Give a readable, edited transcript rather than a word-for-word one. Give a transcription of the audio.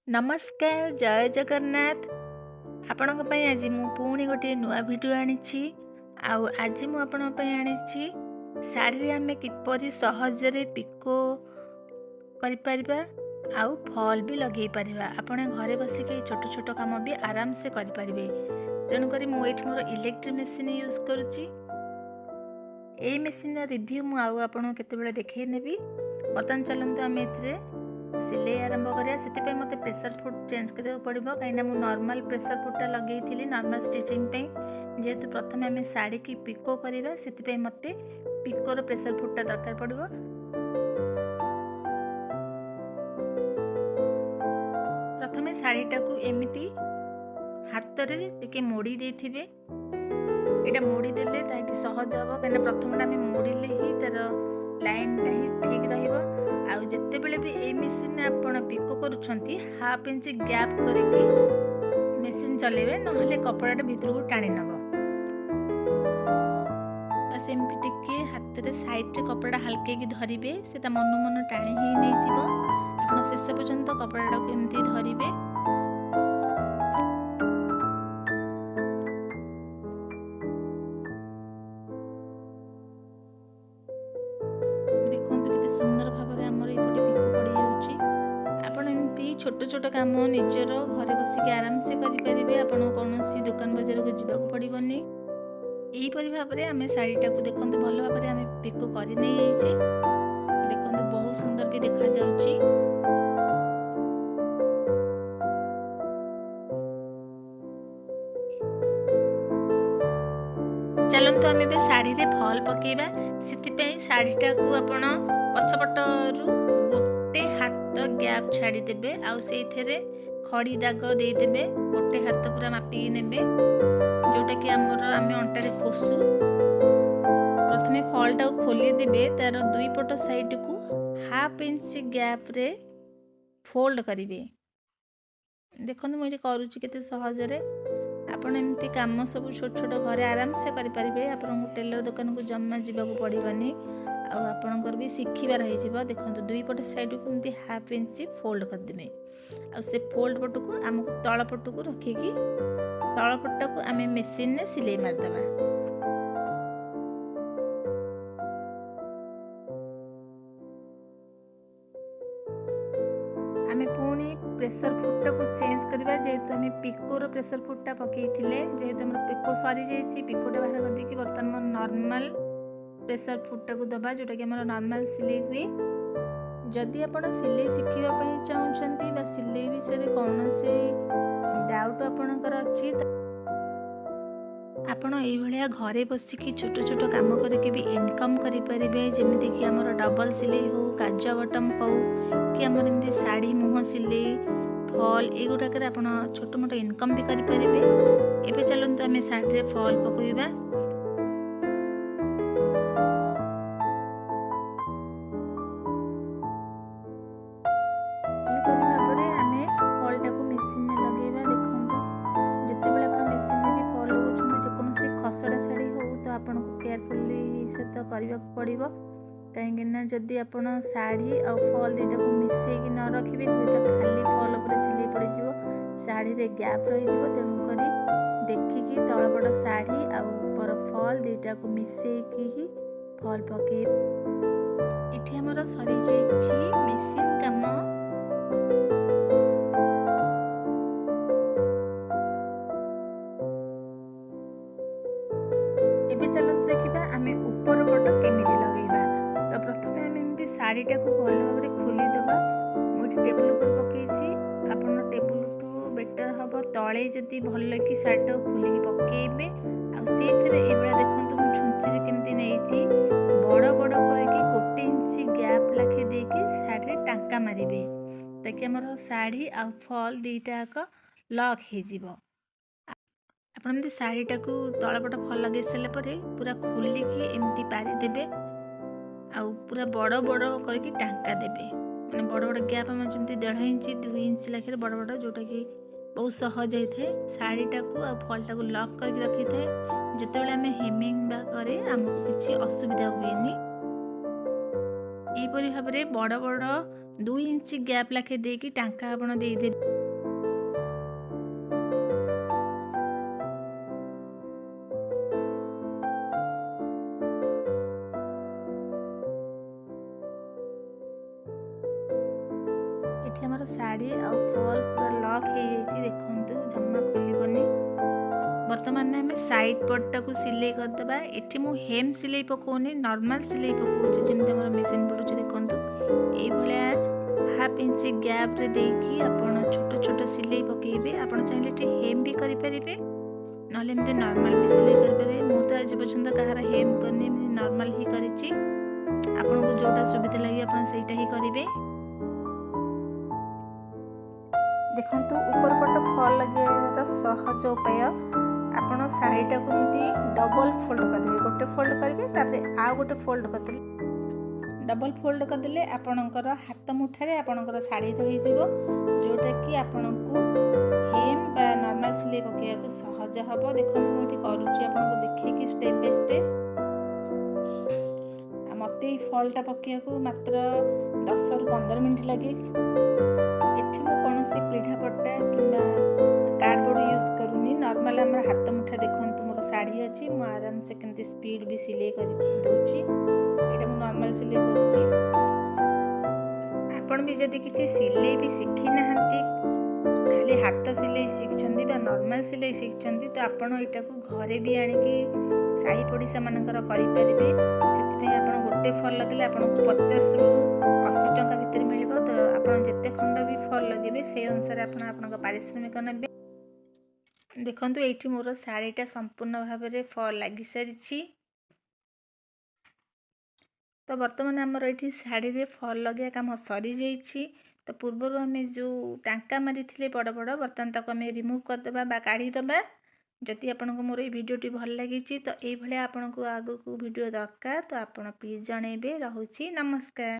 नमस्कार जय जगन्नाथ आपणों आज मु पुणी गोटे नुआ भिडियो आनी आज मु आपण आनी शाढ़ी आम किपर सहजरे पिको कर आउ फल भी लगे पार आपण घरे बसिक छोट छोट काम भी आराम से करें। तेणुक मुझे मोर इलेक्ट्रिक मेसीन यूज करुच्ची। यही मेसीन रिव्यू मुझे केत देखे नेबी। बर्तमान चलते आम ए सिलाई आरंभ करिया। से मत प्रेशर फुड चेंज करा पड़ो कहीं नॉर्मल प्रेशर फुडटा लगे नॉर्मल स्टिचिंग जेहेतु प्रथम आम शाढ़ी की पिको करवा से मत पिकोर प्रेशर फुडटा दरकार पड़ो। प्रथम शाढ़ीटा को एमती हाथ रे मोड़ी देथिबे। एटा मोड़ी देले ताकि सहज हम कहीं प्रथम आम मोड़िले ही तार लाइनटा ही ठीक रहिबो। आउ जते बेले भी ए मशीन आपण पिको करूछंती हाफ इंच गैप करके मशीन चलेबे नहले कपड़ाटा भीतर को टाणी नबो। बस एमती टिके हाथ रे साइड रे कपड़ा हल्के की धरिबे सेटा मन मन टाणी ही नै जिवो। आपण शेष पर्यंत कपड़ाटा को एमती धरिबे। छोट छोट काम निजर घरे बसिक आराम से करें। आप कौन दुकान बजार को जावाक पड़ोनी। यहीपरि भाव में आम शाढ़ीटा को देखते भल भाव में आम पिको कर देखते बहुत सुंदर भी देखा जाउची। चलतु आम ए शाढ़ी रे फल पकेबा। से शाढ़ीटा को आपण पछपटू गोटे हाथ गैप छाड़ी देबे। आउ से खड़ी दाग देदेबे। गोटे हाथ पूरा मापी नेबे जोटा कि आम अंटारे खोसु। प्रथमे फलटा खोली देबे तार दुई पट साइड को हाफ इंच गैप रे फोल्ड करिवे। देखो मुझे करुच्ची केते सहजरे आपण एमती काम सब छोट छोट घरे आराम से करें। आपन टेलर दुकान को जमा जावाक पड़ोनी। आपणकर भी शिखिबार हो। देखो दुई पट साइड को एमती हाफ इंच फोल्ड करदे। आ से फोल्ड पट को आमको तल पट को रखिकी तल पट को आम मेसीन रे सिलाई मारदेबा। आम पुणी प्रेशर फुडटा को चेंज करवा जेहेतु आम पिकोर प्रेशर फुडटा पकई जेहेतु आम पिको सरी जाइए पिकोटा बाहर कर देकी बर्तमान नॉर्मल प्रेशर फुडटा को दबा जोटा कि हमारा नॉर्मल सिलाई हुए। जदि आप सिलाई शिखापी चाहते सिलाई विषय कौन से डाउट आपणकर अच्छी आपण ये घरे बसिकी छोट छोट काम करके भी इनकम करेंगे। जमीक आम डबल सिलाई हो काज बटम हो कि आम एमती शाढ़ी मुह सिलाई फल युवाक आप छोट मोट इनकम भी करेंगे। एवं चलते आम शाढ़ी फल पकईवा। करने पड़ो कहीं जदि आप शाढ़ी और फल दुईटा को मिसेक न रखिए हुए तो खाली फल पर सिलाई पड़ शाढ़ी रे गैप रही। तेणुक देखिकी तलपट शाढ़ी आ ऊपर फल दुईटा को मिसेक ही फल पके। ये आमर सरी जाइए मेसीन काम। एबे चलते देखा आम ऊपर पट केमी लगेगा। तो प्रथम आम एमती शाढ़ीटा को भल भाव में खोलीदेवा। मुझे टेबुल पर पकई आप टेबुल टू बेटर हम तले जदि भल कि शाढ़ीटा खोलिकी पकेबे। आईभा देखो मुझे छुंची केमती नहीं बड़ बड़ करके गोटे इंच गैप लाखे देके शाढ़ी टांका मारे ताकि आम शाढ़ी आ फल दुईटाक लक हो। आपन शाढ़ीटा को तलपट फल लगे सारापर पूरा खोलिकी एमती पारिदेवे। आउ पूरा बड़ बड़ करके टांका देवे मैंने बड़ बड़ गैप आम जमी 1.5 इंच 2 इंच लाखे बड़ बड़ जोटा कि बहुत सहज होता है। शाढ़ीटा को आ फलटा को लक करके रखी थाए। जितेबाला आम हेमिंग बा करे आमको किसी असुविधा हुए। यहीपरि भाव में बड़ बड़ 2 इंच गैप लाखे देकी टांका आपण देदेवे। एठी हमर साड़ी आ फॉल पूरा लॉक हो जाइए देखो जमा खोलबनी। बर्तमान आम साइड पट्टा को सिलाई करदे। एठी मु हेम सिलाई पकाउनी नॉर्मल सिलाई पकाउछि जेमति हमर मशीन पडुछि देखंतु एई भलिया हाफ इंच गैप रे देकी आपण छोट छोट सिलाई पकेबे। आपण चाहिले एठी हेम भी करि परिबे नले एमति नॉर्मल भी सिलाई करि परिबे। मु तो आज पसंद कहार हेम करनी नॉर्मल ही करिछि। आपण को जोटा सुविधा लागि आपण सेटा ही करिवे। देखंतु ऊपर पट फॉल लगे सहज उपाय आपण साड़ीटा को डबल फोल्ड करदे। गोटे फोल्ड करेंगे तापर आउ गोटे फोल्ड करदे। डबल फोल्ड करदे आपणकर हाथ मुठारे आपणकर साड़ी रही जीवो जोटा कि आपण को हेम बा नॉर्मल सिलाई पकेया को सहज हबो। देखो मुठी करूची आपन को देखै कि स्टेप बाय स्टेप मते फॉलटा पकेया को मात्र 10 रु 15 मिनिट लागे। एठी मु कोनोसी पीढ़ा पट्टा किबा कार्डबोर्ड यूज करूनी नॉर्मल हमर हाथ मुठा देखंतु मोर साड़ी अछि मु आराम से केमती स्पीड भी सिलाई कर दउची। एटा मु नॉर्मल सिलाई करूची। आपण भी जदी किछि सिलाई भी सिखि नाहंती खाली हाथ सिलाई शिखछंती बा नॉर्मल सिलाई शिखछंती तो आपण एटा को घरे भी आनी कि साही पड़िसा मानकर करि परिबे। सेति पे आपण गोटे फॉल लगले आपण को 50 रु 80 टका भीतर मिलिबो। तो आपण जत्ते खंड भी फॉल लगेबे से अनुसार आपण आपनका पारिश्रमिक नेबे। देखंतु एठी मोर साड़ीटा संपूर्ण भाव में फॉल लगी सारी। तो बर्तमान आमर ये शाड़ी रे फॉल लगे काम सरी जाइए। तो पूर्वर आम जो टांका मारी बड़ बड़ बर्तमान तक आम रिमूव करदे काढ़ीदे। जदि आपको मोर ये भिडियोटी भल लगी तो ये आपको आगु भिडियो दरकार तो आप प्लीज जनइबे। रहुछि नमस्कार।